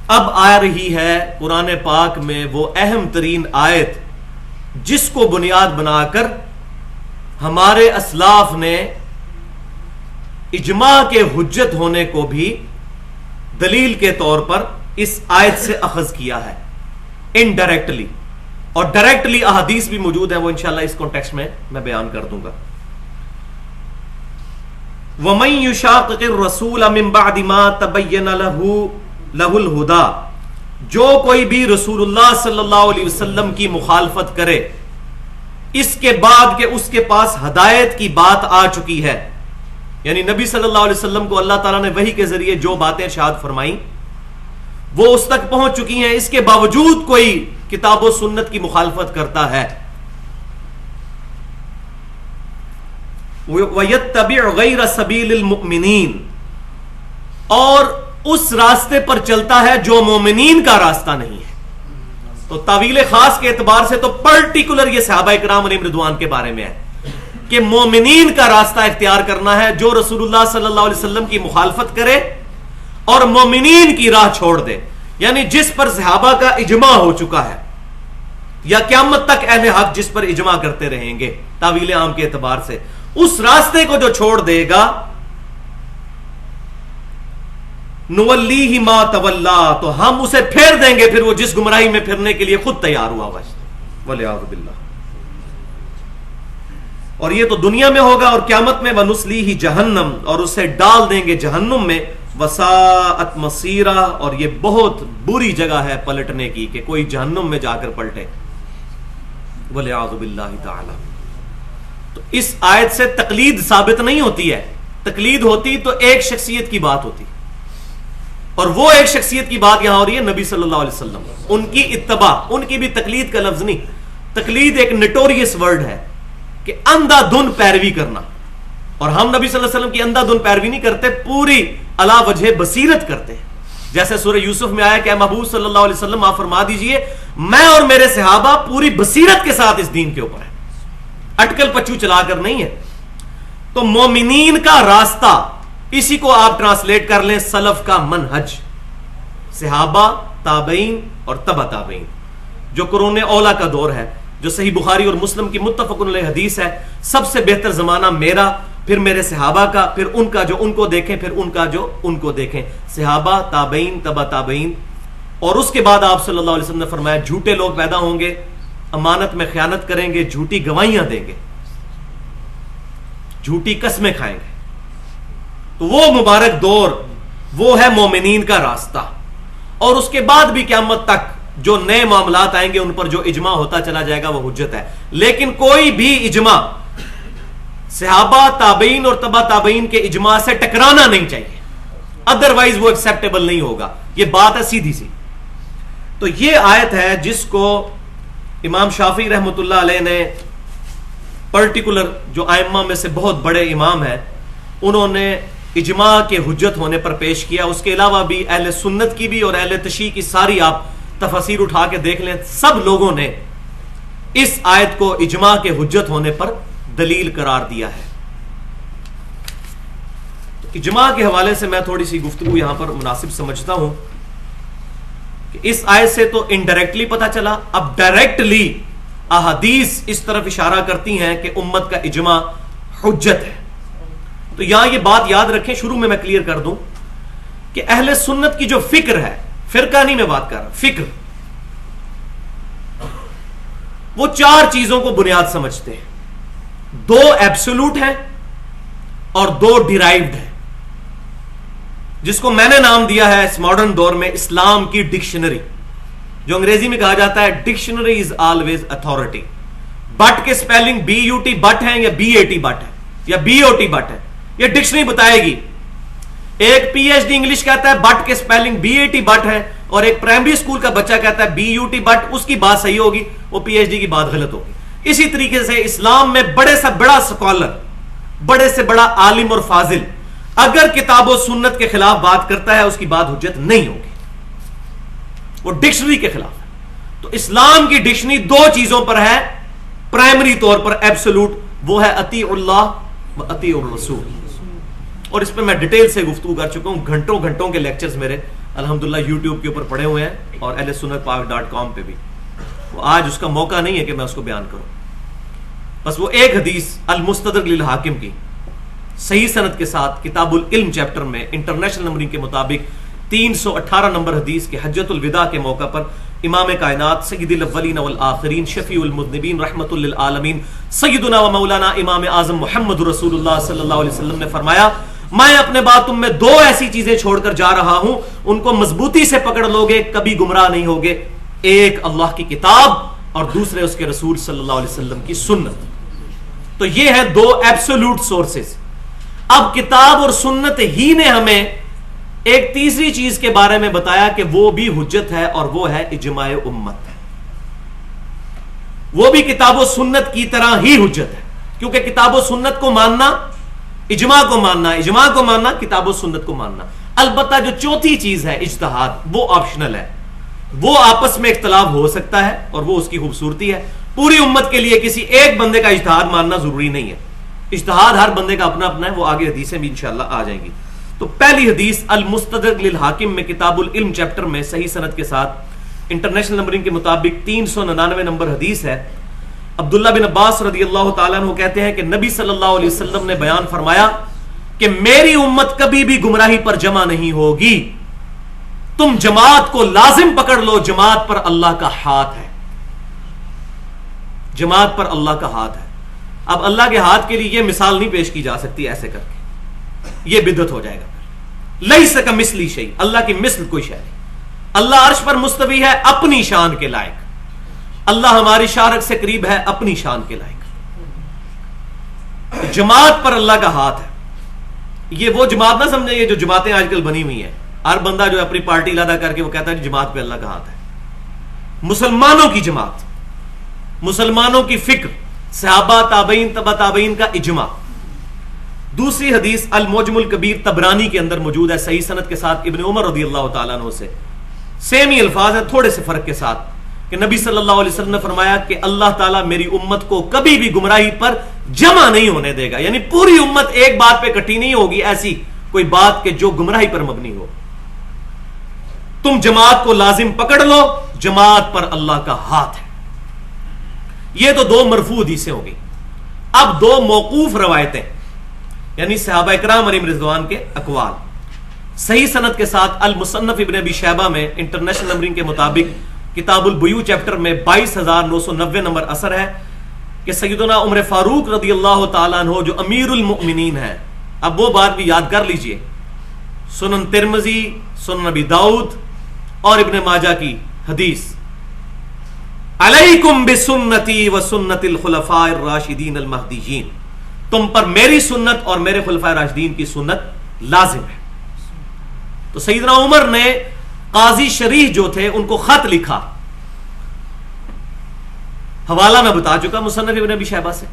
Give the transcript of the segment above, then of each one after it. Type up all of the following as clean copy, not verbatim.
اب آ رہی ہے قرآن پاک میں وہ اہم ترین آیت جس کو بنیاد بنا کر ہمارے اسلاف نے اجماع کے حجت ہونے کو بھی دلیل کے طور پر اس آیت سے اخذ کیا ہے انڈائریکٹلی، اور ڈائریکٹلی احادیث بھی موجود ہیں، وہ انشاءاللہ اس کانٹیکسٹ میں بیان کر دوں گا. وَمَن يُشَاقِقِ الرَّسُولَ مِن بَعْدِ مَا تَبَيَّنَ لَهُ الْهُدَى، جو کوئی بھی رسول اللہ صلی اللہ علیہ وسلم کی مخالفت کرے اس کے بعد کہ اس کے پاس ہدایت کی بات آ چکی ہے، یعنی نبی صلی اللہ علیہ وسلم کو اللہ تعالیٰ نے وحی کے ذریعے جو باتیں ارشاد فرمائیں وہ اس تک پہنچ چکی ہیں، اس کے باوجود کوئی کتاب و سنت کی مخالفت کرتا ہے، وَيَتَّبِعْ غَيْرَ سَبِيلِ الْمُؤْمِنِينَ، اور اس راستے پر چلتا ہے جو مومنین کا راستہ نہیں ہے. تو تعویل خاص کے اعتبار سے تو پرٹیکولر یہ صحابہ کرام علیہم رضوان کے بارے میں ہے کہ مومنین کا راستہ اختیار کرنا ہے، جو رسول اللہ صلی اللہ علیہ وسلم کی مخالفت کرے اور مومنین کی راہ چھوڑ دے، یعنی جس پر صحابہ کا اجماع ہو چکا ہے یا قیامت تک اہل حق جس پر اجماع کرتے رہیں گے تعویل عام کے اعتبار سے، اس راستے کو جو چھوڑ دے گا نولیہ ما تولا، تو ہم اسے پھیر دیں گے پھر وہ جس گمراہی میں پھرنے کے لیے خود تیار ہوا ہوا ہے، والعیاذ باللہ. اور یہ تو دنیا میں ہوگا، اور قیامت میں وَنُصْلِيهِ جہنم، اور اسے ڈال دیں گے جہنم میں، وَسَاءَتْ مَصِيرًا، اور یہ بہت بری جگہ ہے پلٹنے کی کہ کوئی جہنم میں جا کر پلٹے، والعیاذ باللہ تعالی. تو اس آیت سے تقلید ثابت نہیں ہوتی ہے، تقلید ہوتی تو ایک شخصیت کی بات ہوتی، اور وہ ایک شخصیت کی بات یہاں ہو رہی ہے نبی صلی اللہ علیہ وسلم، ان کی اتباع، ان کی بھی تقلید کا لفظ نہیں. تقلید ایک نٹوریس ورڈ ہے کہ اندھا دھن پیروی کرنا، اور ہم نبی صلی اللہ علیہ وسلم کی اندھا دھن پیروی نہیں کرتے، پوری علی وجہ بصیرت کرتے ہیں. جیسے سورہ یوسف میں آیا کہ اے محبوب صلی اللہ علیہ وسلم آپ فرما دیجئے میں اور میرے صحابہ پوری بصیرت کے ساتھ اس دین کے اوپر ہیں، اٹکل پچو چلا کر نہیں ہے. تو مومنین کا راستہ، اسی کو آپ ٹرانسلیٹ کر لیں سلف کا منہج، صحابہ، تابعین اور تبع تابعین، جو قرون اولا کا دور ہے، جو صحیح بخاری اور مسلم کی متفق علیہ حدیث ہے، سب سے بہتر زمانہ میرا، پھر میرے صحابہ کا، پھر ان کا جو ان کو دیکھیں، پھر ان کا جو ان کو دیکھیں، صحابہ، تابعین، تبع تابعین. اور اس کے بعد آپ صلی اللہ علیہ وسلم نے فرمایا جھوٹے لوگ پیدا ہوں گے، امانت میں خیانت کریں گے، جھوٹی گواہیاں دیں گے، جھوٹی قسمیں کھائیں گے. تو وہ مبارک دور وہ ہے مومنین کا راستہ، اور اس کے بعد بھی قیامت تک جو نئے معاملات آئیں گے ان پر جو اجماع ہوتا چلا جائے گا وہ حجت ہے. لیکن کوئی بھی اجماع صحابہ، تابعین اور تبع تابعین کے اجماع سے ٹکرانا نہیں چاہیے، ادروائز وہ ایکسیپٹیبل نہیں ہوگا. یہ بات ہے سیدھی سی. تو یہ آیت ہے جس کو امام شافعی رحمۃ اللہ علیہ نے پرٹیکولر جو ائمہ میں سے بہت بڑے امام ہیں انہوں نے اجماع کے حجت ہونے پر پیش کیا. اس کے علاوہ بھی اہل سنت کی بھی اور اہل تشیع کی ساری آپ تفاسیر اٹھا کے دیکھ لیں، سب لوگوں نے اس آیت کو اجماع کے حجت ہونے پر دلیل قرار دیا ہے. اجماع کے حوالے سے میں تھوڑی سی گفتگو یہاں پر مناسب سمجھتا ہوں کہ اس آیت سے تو انڈائریکٹلی پتہ چلا، اب ڈائریکٹلی احادیث اس طرف اشارہ کرتی ہیں کہ امت کا اجماع حجت ہے. تو یہاں یہ بات یاد رکھیں، شروع میں کلیئر کر دوں کہ اہل سنت کی جو فکر ہے، فرقہ نہیں میں بات کر رہا، فکر، وہ چار چیزوں کو بنیاد سمجھتے ہیں. دو ایبسولوٹ ہیں اور دو ڈیرائیوڈ ہیں، جس کو میں نے نام دیا ہے اس ماڈرن دور میں اسلام کی ڈکشنری، جو انگریزی میں کہا جاتا ہے dictionary is always authority. But کے spelling B U T but ہے یا بی اے ٹی بٹ ہے یا بی او ٹی بٹ ہے، یہ ڈکشنری بتائے گی. ایک پی ایچ ڈی انگلش کہتا ہے بٹ کے spelling B A T but ہے، اور ایک پرائمری اسکول کا بچہ کہتا ہے بی یو ٹی بٹ، اس کی بات صحیح ہوگی، وہ پی ایچ ڈی کی بات غلط ہوگی. اسی طریقے سے اسلام میں بڑے سے بڑا سکالر، بڑے سے بڑا عالم اور فاضل اگر کتاب و سنت کے خلاف بات کرتا ہے اس کی بات حجت نہیں ہوگی، وہ ڈکشنری کے خلاف ہے. تو اسلام کی ڈکشنری دو چیزوں پر ہے پرائمری طور پر ایبسولوٹ، وہ ہے اطیع اللہ و اطیع الرسول. اور اس پہ میں ڈیٹیل سے گفتگو کر چکا ہوں، گھنٹوں گھنٹوں کے لیکچرز میرے الحمدللہ یوٹیوب کے اوپر پڑے ہوئے ہیں اور ahlsunnatpak.com پہ بھی. وہ آج اس کا موقع نہیں ہے کہ میں اس کو بیان کروں. بس وہ ایک حدیث المستدرک للحاکم کی صحیح سند کے ساتھ کتاب العلم چیپٹر میں انٹرنیشنل نمبرنگ کے مطابق 318 نمبر حدیث کے حجۃ الوداع کے موقع پر امام کائنات سید الاولین والآخرین شفیع المذنبین رحمت للعالمین سیدنا و مولانا امام اعظم محمد رسول اللہ صلی اللہ علیہ وسلم نے فرمایا میں اپنے بعد تم میں دو ایسی چیزیں چھوڑ کر جا رہا ہوں, ان کو مضبوطی سے پکڑ لوگے کبھی گمراہ نہیں ہوگے. ایک اللہ کی کتاب اور دوسرے اس کے رسول صلی اللہ علیہ وسلم کی سنت. تو یہ ہے دو ایبسولوٹ سورسز. اب کتاب اور سنت ہی نے ہمیں ایک تیسری چیز کے بارے میں بتایا کہ وہ بھی حجت ہے اور وہ ہے اجماع امت. وہ بھی کتاب و سنت کی طرح ہی حجت ہے, کیونکہ کتاب و سنت کو ماننا اجماع کو ماننا, اجماع کو ماننا کتاب و سنت کو ماننا. البتہ جو چوتھی چیز ہے اجتہاد, وہ آپشنل ہے. وہ آپس میں اختلاف ہو سکتا ہے اور وہ اس کی خوبصورتی ہے. پوری امت کے لیے کسی ایک بندے کا اجتہاد ماننا ضروری نہیں ہے. اجتہاد ہر بندے کا اپنا اپنا ہے. وہ آگے حدیثیں بھی انشاءاللہ آ جائیں گی. تو پہلی حدیث المستدرک للحاکم میں کتاب العلم چیپٹر میں صحیح سند کے ساتھ انٹرنیشنل نمبرنگ کے مطابق 399 نمبر حدیث ہے. عبداللہ بن عباس رضی اللہ تعالیٰ عنہ کہتے ہیں کہ نبی صلی اللہ علیہ وسلم نے بیان فرمایا کہ میری امت کبھی بھی گمراہی پر جمع نہیں ہوگی. تم جماعت کو لازم پکڑ لو, جماعت پر اللہ کا ہاتھ ہے. جماعت پر اللہ کا ہاتھ ہے. اب اللہ کے ہاتھ کے لیے یہ مثال نہیں پیش کی جا سکتی ایسے کر کے, یہ بدعت ہو جائے گا. لیس کمثلہ شیء, اللہ کی مثل کوئی شے نہیں. اللہ عرش پر مستوی ہے اپنی شان کے لائق. اللہ ہماری شارک سے قریب ہے اپنی شان کے لائق. جماعت پر اللہ کا ہاتھ ہے. یہ وہ جماعت نہ سمجھیں یہ جو جماعتیں آج کل بنی ہوئی ہیں. ہر بندہ جو اپنی پارٹی لادا کر کے وہ کہتا ہے جماعت پہ اللہ کا ہاتھ ہے. مسلمانوں کی جماعت, مسلمانوں کی فکر, صحابہ تابعین تبع تابعین کا اجماع. دوسری حدیث المعجم الکبیر طبرانی کے اندر موجود ہے صحیح سند کے ساتھ ابن عمر رضی اللہ تعالیٰ عنہ سے. سیم ہی الفاظ ہیں تھوڑے سے فرق کے ساتھ کہ نبی صلی اللہ علیہ وسلم نے فرمایا کہ اللہ تعالیٰ میری امت کو کبھی بھی گمراہی پر جمع نہیں ہونے دے گا. یعنی پوری امت ایک بات پہ اکٹھی نہیں ہوگی, ایسی کوئی بات کہ جو گمراہی پر مبنی ہو. تم جماعت کو لازم پکڑ لو, جماعت پر اللہ کا ہاتھ ہے. یہ تو دو مرفوع حدیثیں ہو گئی. اب دو موقوف روایتیں یعنی صحابہ اکرام علیہم رضوان کے اقوال صحیح سند کے ساتھ المصنف ابن ابی شیبہ میں انٹرنیشنل نمبرنگ کے مطابق کتاب البیوع چیپٹر میں 22,990 نمبر اثر ہے کہ سیدنا عمر فاروق رضی اللہ تعالیٰ عنہ جو امیر المؤمنین ہیں. اب وہ بات بھی یاد کر لیجئے, سنن ترمذی, سنن ابی داؤد اور ابن ماجہ کی حدیث, علیکم بسنتی و سنت الخلفاء الراشدین المہدیین, تم پر میری سنت اور میرے خلفاء راشدین کی سنت لازم ہے. تو سیدنا عمر نے قاضی شریح جو تھے ان کو خط لکھا, حوالہ میں بتا چکا مصنف ابن ابی شیبہ سے,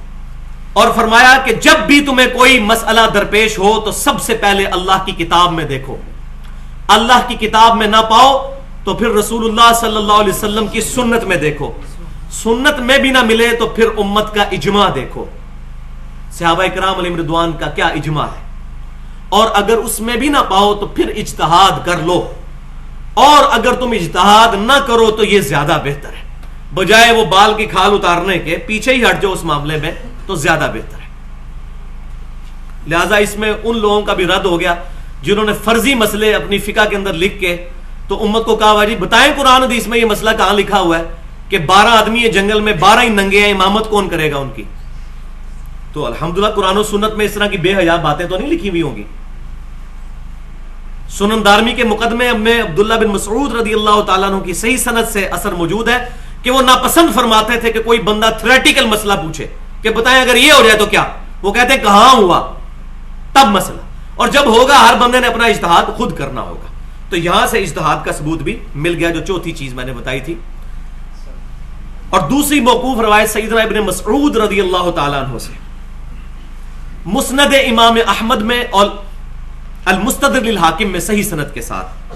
اور فرمایا کہ جب بھی تمہیں کوئی مسئلہ درپیش ہو تو سب سے پہلے اللہ کی کتاب میں دیکھو. اللہ کی کتاب میں نہ پاؤ تو پھر رسول اللہ صلی اللہ علیہ وسلم کی سنت میں دیکھو. سنت میں بھی نہ ملے تو پھر امت کا اجماع دیکھو, صحابہ اکرام علیہم رضوان کا کیا اجماع ہے. اور اگر اس میں بھی نہ پاؤ تو پھر اجتہاد کر لو, اور اگر تم اجتہاد نہ کرو تو یہ زیادہ بہتر ہے. بجائے وہ بال کی کھال اتارنے کے پیچھے ہی ہٹ جاؤ اس معاملے میں تو زیادہ بہتر ہے. لہذا اس میں ان لوگوں کا بھی رد ہو گیا جنہوں نے فرضی مسئلے اپنی فقہ کے اندر لکھ کے تو امت کو کہا جی بتائیں قرآن حدیث میں یہ مسئلہ کہاں لکھا ہوا ہے کہ 12 آدمی ہیں جنگل میں, 12 ہی ننگے ہیں, امامت کون کرے گا ان کی. تو الحمدللہ قرآن و سنت میں اس طرح کی بے حیا باتیں تو نہیں لکھی ہوئی ہوں گی. سنن دارمی کے مقدمے میں عبداللہ بن مسعود رضی اللہ تعالیٰ عنہ کی صحیح سند سے اثر موجود ہے کہ وہ ناپسند فرماتے تھے کہ کوئی بندہ تھیوریٹیکل مسئلہ پوچھے کہ بتائیں اگر یہ ہو جائے تو کیا. وہ کہتے ہیں کہاں ہوا تب مسئلہ, اور جب ہوگا ہر بندے نے اپنا اجتہاد خود کرنا ہوگا. تو یہاں سے اجتہاد کا ثبوت بھی مل گیا, جو چوتھی چیز میں نے بتائی تھی. اور دوسری موقوف روایت سیدنا ابن مسعود رضی اللہ تعالیٰ عنہ سے مسند امام احمد میں اور المستدرک للحاکم میں صحیح سند کے ساتھ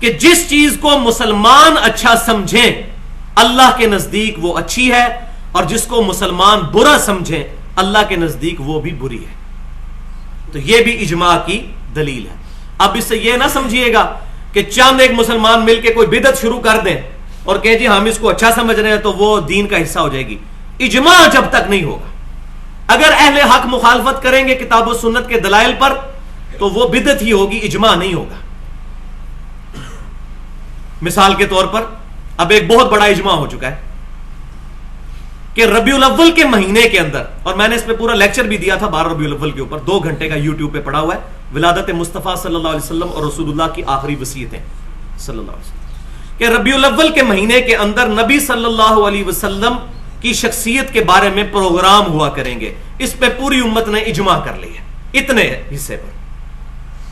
کہ جس چیز کو مسلمان اچھا سمجھیں اللہ کے نزدیک وہ اچھی ہے, اور جس کو مسلمان برا سمجھیں اللہ کے نزدیک وہ بھی بری ہے. تو یہ بھی اجماع کی دلیل ہے. اب اس سے یہ نہ سمجھیے گا کہ چند ایک مسلمان مل کے کوئی بدعت شروع کر دیں اور کہیں جی ہم اس کو اچھا سمجھ رہے ہیں تو وہ دین کا حصہ ہو جائے گی. اجماع جب تک نہیں ہوگا. اگر اہل حق مخالفت کریں گے کتاب و سنت کے دلائل پر تو وہ بدعت ہی ہوگی, اجماع نہیں ہوگا. مثال کے طور پر اب ایک بہت بڑا اجماع ہو چکا ہے کہ ربیع الاول کے مہینے کے اندر, اور میں نے اس پہ پورا لیکچر بھی دیا تھا 12 ربیع الاول کے اوپر, 2 گھنٹے کا یوٹیوب پہ پڑا ہوا ہے, ولادت مصطفیٰ صلی اللہ علیہ وسلم اور رسول اللہ کی آخری وصیتیں صلی اللہ علیہ وسلم, کہ ربیع الاول کے مہینے کے اندر نبی صلی اللہ علیہ وسلم کی شخصیت کے بارے میں پروگرام ہوا کریں گے. اس پہ پوری امت نے اجماع کر لی ہے اتنے حصے پر.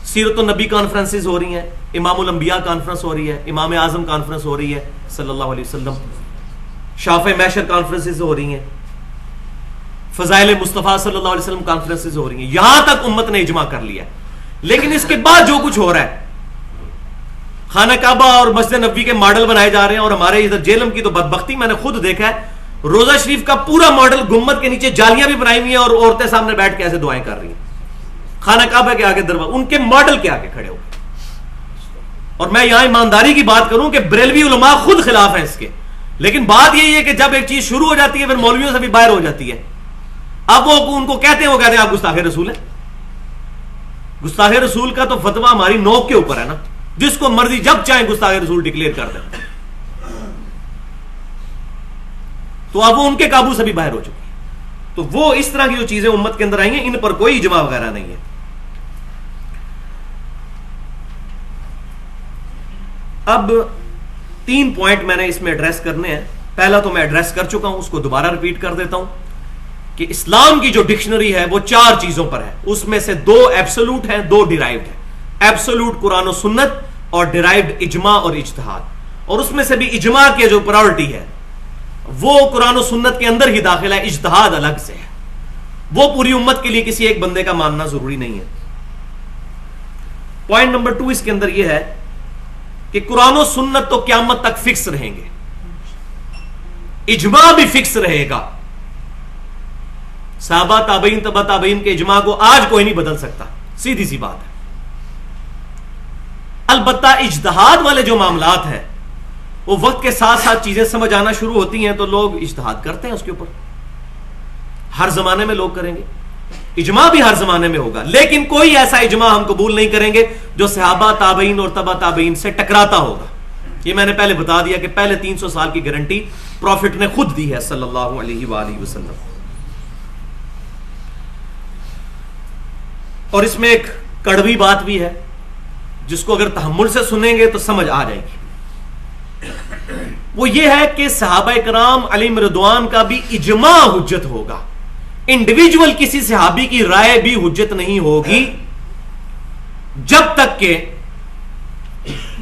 سیرت النبی کانفرنسز ہو رہی ہیں, امام الانبیاء کانفرنس ہو رہی ہے, امام اعظم کانفرنس ہو رہی ہے صلی اللہ علیہ وسلم, شافع محشر کانفرنسز ہو رہی ہیں, فضائل مصطفیٰ صلی اللہ علیہ وسلم کانفرنسز ہو رہی ہیں. یہاں تک امت نے اجماع کر لیا. لیکن اس کے بعد جو کچھ ہو رہا ہے, خانہ کعبہ اور مسجد نبوی کے ماڈل بنائے جا رہے ہیں, اور ہمارے ادھر جیلم کی تو بدبختی میں نے خود دیکھا ہے, روزہ شریف کا پورا ماڈل گنبد کے نیچے جالیاں بھی بنائی ہوئی ہیں اور عورتیں سامنے بیٹھ کے ایسے دعائیں کر رہی ہیں خانہ کعبہ کے آگے دروازہ, ان کے ماڈل کے آگے کھڑے ہو. اور میں یہاں ایمانداری کی بات کروں کہ بریلوی علماء خود خلاف ہیں اس کے, لیکن بات یہی ہے کہ جب ایک چیز شروع ہو جاتی ہے پھر مولویوں سے بھی باہر ہو جاتی ہے. اب وہ ان کو کہتے ہیں, وہ کہتے ہیں آپ گستاخ رسول ہیں. گستاخ رسول کا تو فتویٰ ہماری نوک کے اوپر ہے نا, جس کو مرضی جب چاہیں گستاخ رسول ڈکلیئر کر دیں. تو اب وہ ان کے قابو سے بھی باہر ہو چکی ہے. تو وہ اس طرح کی جو چیزیں امت کے اندر آئی ہیں ان پر کوئی اجماع وغیرہ نہیں ہے. اب 3 پوائنٹ میں نے اس میں ایڈریس کرنے ہیں. پہلا تو میں ایڈریس کر چکا ہوں, اس کو دوبارہ ریپیٹ کر دیتا ہوں کہ اسلام کی جو ڈکشنری ہے وہ 4 چیزوں پر ہے. اس میں سے 2 ایبسولوٹ ہیں, 2 ڈیرائیوڈ ہیں. ایبسولوٹ قرآن و سنت اور ڈیرائیوڈ اجماع اور اجتہاد. اور اس میں سے بھی اجماع کی جو پرائورٹی ہے وہ قرآن و سنت کے اندر ہی داخل ہے, اجتہاد الگ سے ہے. وہ پوری امت کے لیے کسی ایک بندے کا ماننا ضروری نہیں ہے. پوائنٹ نمبر 2 اس کے اندر یہ ہے کہ قرآن و سنت تو قیامت تک فکس رہیں گے, اجماع بھی فکس رہے گا. صحابہ تابعین تبع تابعین کے اجماع کو آج کوئی نہیں بدل سکتا, سیدھی سی بات ہے. البتہ اجتہاد والے جو معاملات ہیں وہ وقت کے ساتھ ساتھ چیزیں سمجھ آنا شروع ہوتی ہیں تو لوگ اجتہاد کرتے ہیں اس کے اوپر. ہر زمانے میں لوگ کریں گے, اجماع بھی ہر زمانے میں ہوگا, لیکن کوئی ایسا اجماع ہم قبول نہیں کریں گے جو صحابہ تابعین اور تبع تابعین سے ٹکراتا ہوگا. یہ میں نے پہلے بتا دیا کہ پہلے 300 سال کی گارنٹی پروفٹ نے خود دی ہے صلی اللہ علیہ وآلہ وسلم. اور اس میں ایک کڑوی بات بھی ہے جس کو اگر تحمل سے سنیں گے تو سمجھ آ جائے گی. وہ یہ ہے کہ صحابہ کرام علیہم رضوان کا بھی اجماع حجت ہوگا, انڈیویجول کسی صحابی کی رائے بھی حجت نہیں ہوگی جب تک کہ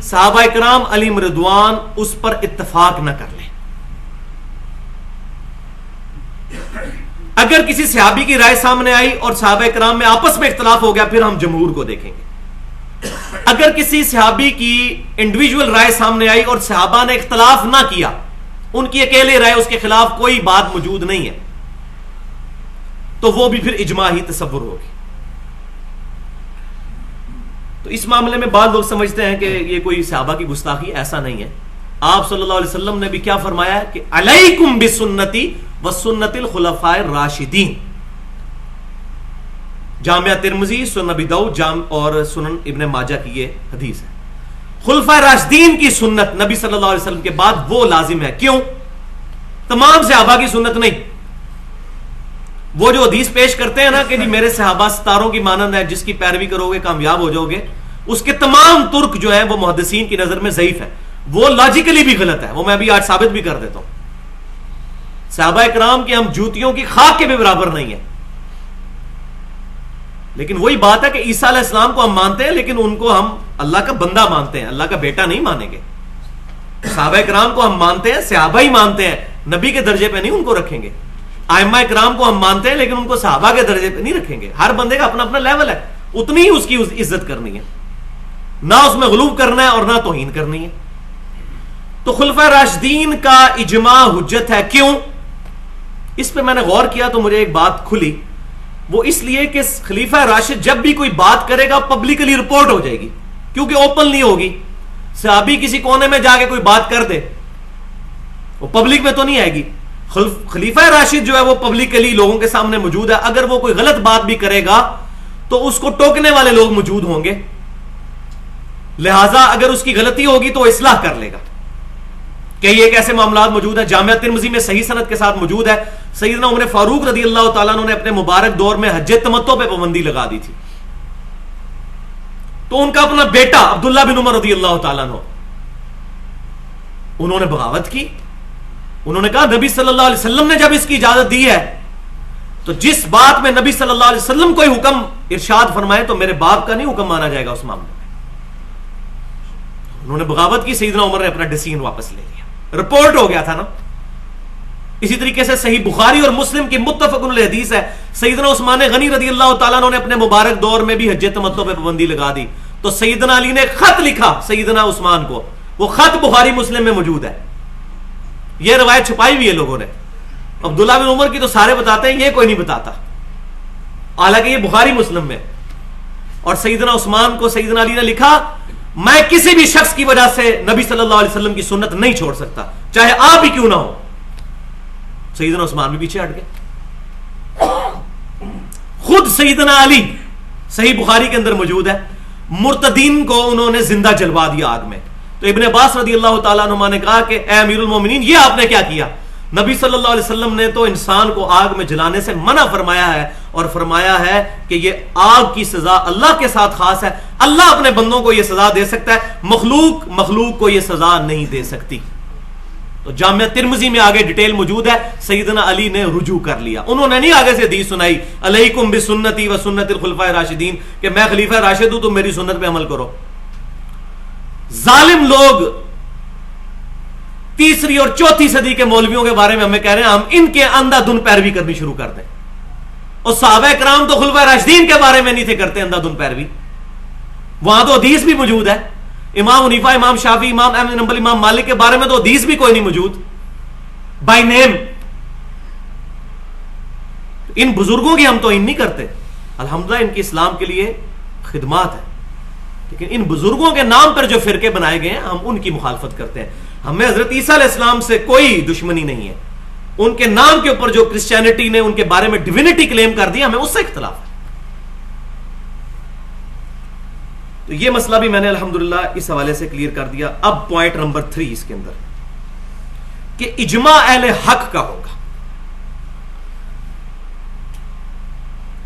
صحابہ کرام علیہم رضوان اس پر اتفاق نہ کر لیں. اگر کسی صحابی کی رائے سامنے آئی اور صحابہ کرام میں آپس میں اختلاف ہو گیا پھر ہم جمہور کو دیکھیں گے. اگر کسی صحابی کی انڈیویجول رائے سامنے آئی اور صحابہ نے اختلاف نہ کیا, ان کی اکیلے رائے, اس کے خلاف کوئی بات موجود نہیں ہے, تو وہ بھی پھر اجماع ہی تصور ہوگی. تو اس معاملے میں بعض لوگ سمجھتے ہیں کہ یہ کوئی صحابہ کی گستاخی, ایسا نہیں ہے. آپ صلی اللہ علیہ وسلم نے بھی کیا فرمایا ہے کہ علیکم بسنتی وسنت الخلفاء الراشدین. جامعہ ترمذی, سنن ابی داؤد اور سنن ابن ماجہ کی یہ حدیث ہے. خلفاء راشدین کی سنت نبی صلی اللہ علیہ وسلم کے بعد وہ لازم ہے. کیوں؟ تمام صحابہ کی سنت نہیں. وہ جو حدیث پیش کرتے ہیں نا کہ جی میرے صحابہ ستاروں کی مانند ہے, جس کی پیروی کرو گے کامیاب ہو جاؤ گے, اس کے تمام ترک جو ہے وہ محدثین کی نظر میں ضعیف ہے. وہ لاجیکلی بھی غلط ہے, وہ میں ابھی آج ثابت بھی کر دیتا ہوں. صحابہ کرام کی ہم جوتیوں کی خاک کے بھی برابر نہیں ہے. لیکن وہی بات ہے کہ عیسیٰ علیہ السلام کو ہم مانتے ہیں لیکن ان کو ہم اللہ کا بندہ مانتے ہیں, اللہ کا بیٹا نہیں مانیں گے. صحابہ کرام کو ہم مانتے ہیں, صحابہ ہی مانتے ہیں, نبی کے درجے پہ نہیں ان کو رکھیں گے. ائمہ کرام کو ہم مانتے ہیں لیکن ان کو صحابہ کے درجے پہ نہیں رکھیں گے. ہر بندے کا اپنا اپنا لیول ہے, اتنی ہی اس کی عزت کرنی ہے, نہ اس میں غلو کرنا ہے اور نہ توہین کرنی ہے. تو خلفاء راشدین کا اجماع حجت ہے. کیوں؟ اس پہ میں نے غور کیا تو مجھے ایک بات کھلی. وہ اس لیے کہ خلیفہ راشد جب بھی کوئی بات کرے گا پبلکلی رپورٹ ہو جائے گی, کیونکہ اوپن نہیں ہوگی. صحابی کسی کونے میں جا کے کوئی بات کر دے وہ پبلک میں تو نہیں آئے گی. خلیفہ راشد جو ہے وہ پبلکلی لوگوں کے سامنے موجود ہے. اگر وہ کوئی غلط بات بھی کرے گا تو اس کو ٹوکنے والے لوگ موجود ہوں گے, لہذا اگر اس کی غلطی ہوگی تو وہ اصلاح کر لے گا. کہ یہ ایک ایسے معاملات موجود ہیں, جامعہ ترمذی میں صحیح سند کے ساتھ موجود ہے, سیدنا عمر فاروق رضی اللہ تعالیٰ عنہ نے اپنے مبارک دور میں حج تمتع پہ پابندی لگا دی تھی. تو ان کا اپنا بیٹا عبداللہ بن عمر رضی اللہ تعالیٰ عنہ, انہوں نے بغاوت کی. انہوں نے کہا نبی صلی اللہ علیہ وسلم نے جب اس کی اجازت دی ہے تو جس بات میں نبی صلی اللہ علیہ وسلم کوئی حکم ارشاد فرمائے تو میرے باپ کا نہیں حکم مانا جائے گا اس معاملے میں. انہوں نے بغاوت کی, سیدنا عمر نے اپنا ڈیسیژن واپس لے لیا. رپورٹ ہو گیا تھا نا. اسی طریقے سے صحیح بخاری اور مسلم کی متفق علیہ حدیث ہے, سیدنا عثمان غنی رضی اللہ تعالیٰ عنہ نے اپنے مبارک دور میں بھی حج تمتع پہ پابندی لگا دی. تو سیدنا علی نے خط لکھا سیدنا عثمان کو, وہ خط بخاری مسلم میں موجود ہے. یہ روایت چھپائی ہوئی ہے لوگوں نے. عبداللہ بن عمر کی تو سارے بتاتے ہیں, یہ کوئی نہیں بتاتا, حالانکہ یہ بخاری مسلم میں. اور سیدنا عثمان کو سیدنا علی نے لکھا میں کسی بھی شخص کی وجہ سے نبی صلی اللہ علیہ وسلم کی سنت نہیں چھوڑ سکتا, چاہے آپ ہی کیوں نہ ہو. سیدنا عثمان بھی پیچھے ہٹ گئے. خود سیدنا علی صحیح بخاری کے اندر موجود ہے, مرتدین کو انہوں نے زندہ جلوا دیا آگ میں. تو ابن عباس رضی اللہ تعالیٰ عنہ نے کہا کہ اے امیر المومنین یہ آپ نے کیا کیا؟ نبی صلی اللہ علیہ وسلم نے تو انسان کو آگ میں جلانے سے منع فرمایا ہے, اور فرمایا ہے کہ یہ آگ کی سزا اللہ کے ساتھ خاص ہے, اللہ اپنے بندوں کو یہ سزا دے سکتا ہے, مخلوق کو یہ سزا نہیں دے سکتی. تو جامعہ ترمذی میں آگے ڈیٹیل موجود ہے. سیدنا علی نے رجوع کر لیا, انہوں نے نہیں آگے سے حدیث سنائی علیکم بسنتی و سنت الخلفاء راشدین کہ میں خلیفہ راشد ہوں تو میری سنت پہ عمل کرو. ظالم لوگ تیسری اور چوتھی صدی کے مولویوں کے بارے میں ہمیں کہہ رہے ہیں ہم ان کے اندھا دھن پیروی کرنی شروع کر دیں, اور صحابہ کرام تو خلفائے راشدین کے بارے میں نہیں تھے کرتے اندھا دھن پیروی. وہاں تو حدیث بھی موجود ہے, امام حنیفہ, امام شافعی, امام احمد بن حنبل, امام مالک کے بارے میں تو حدیث بھی کوئی نہیں موجود بائی نیم. ان بزرگوں کی ہم توہین نہیں کرتے, الحمدللہ ان کی اسلام کے لیے خدمات ہے, لیکن ان بزرگوں کے نام پر جو فرقے بنائے گئے ہیں ہم ان کی مخالفت کرتے ہیں. ہمیں حضرت عیسیٰ علیہ السلام سے کوئی دشمنی نہیں ہے, ان کے نام کے اوپر جو کرسچینٹی نے ان کے بارے میں ڈیوینٹی کلیم کر دی ہمیں اس سے اختلاف ہے. تو یہ مسئلہ بھی میں نے الحمدللہ اس حوالے سے کلیئر کر دیا. اب پوائنٹ نمبر 3 اس کے اندر کہ اجماع اہل حق کا ہوگا.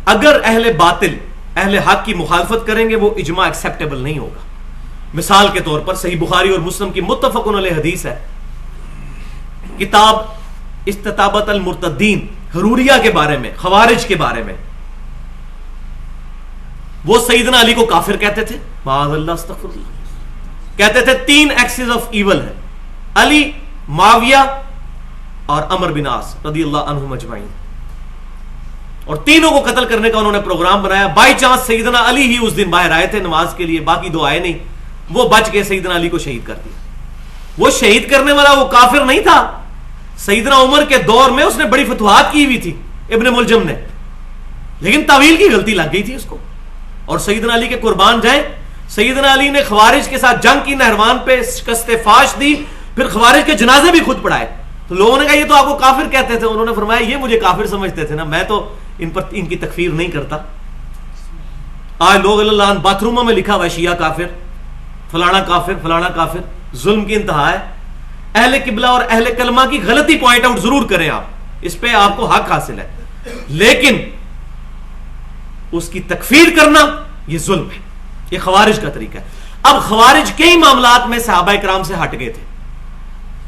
اگر اہل باطل اہل حق کی مخالفت کریں گے وہ اجماع ایکسیپٹیبل نہیں ہوگا. مثال کے طور پر صحیح بخاری اور مسلم کی متفق علیہ حدیث ہے, کتاب استتابت المرتدین, حروریہ کے بارے میں, خوارج کے بارے میں. وہ سیدنا علی کو کافر کہتے تھے, معاذ اللہ استغفر اللہ, کہتے تھے 3 ایکسز آف ایول ہے, علی, معاویہ اور عمر بن عاص رضی اللہ عنہم اجمعین, اور تینوں کو قتل کرنے کا انہوں نے پروگرام بنایا. بائی چانس سیدنا علی ہی اس دن باہر آئے تھے نماز کے لیے, باقی 2 آئے نہیں, وہ بچ کے سیدنا علی کو شہید کر دیا. وہ شہید کرنے والا وہ کافر نہیں تھا, سیدنا عمر کے دور میں اس نے بڑی فتوحات کی ہوئی تھی ابن ملجم نے, لیکن تعویل کی غلطی لگ گئی تھی اس کو, اور سیدنا علی کے قربان جائیں. سیدنا علی نے خوارج کے ساتھ جنگ کی, نہروان پہ شکست فاش دی, پھر خوارج کے جنازے بھی خود پڑھائے. تو لوگوں نے کہا یہ تو آپ کو کافر کہتے تھے, انہوں نے فرمایا یہ مجھے کافر سمجھتے تھے نا, میں تو ان پر ان کی تکفیر نہیں کرتا. آج لوگ اللہ عنہ باتھ روموں میں لکھا ہوا شیعہ کافر, فلانا کافر, فلانا کافر. ظلم کی انتہا ہے. اہل قبلہ اور اہل کلمہ کی غلطی پوائنٹ آؤٹ ضرور کریں آپ, اس پہ آپ کو حق حاصل ہے, لیکن اس کی تکفیر کرنا یہ ظلم ہے, یہ خوارج کا طریقہ ہے. اب خوارج کئی معاملات میں صحابہ کرام سے ہٹ گئے تھے,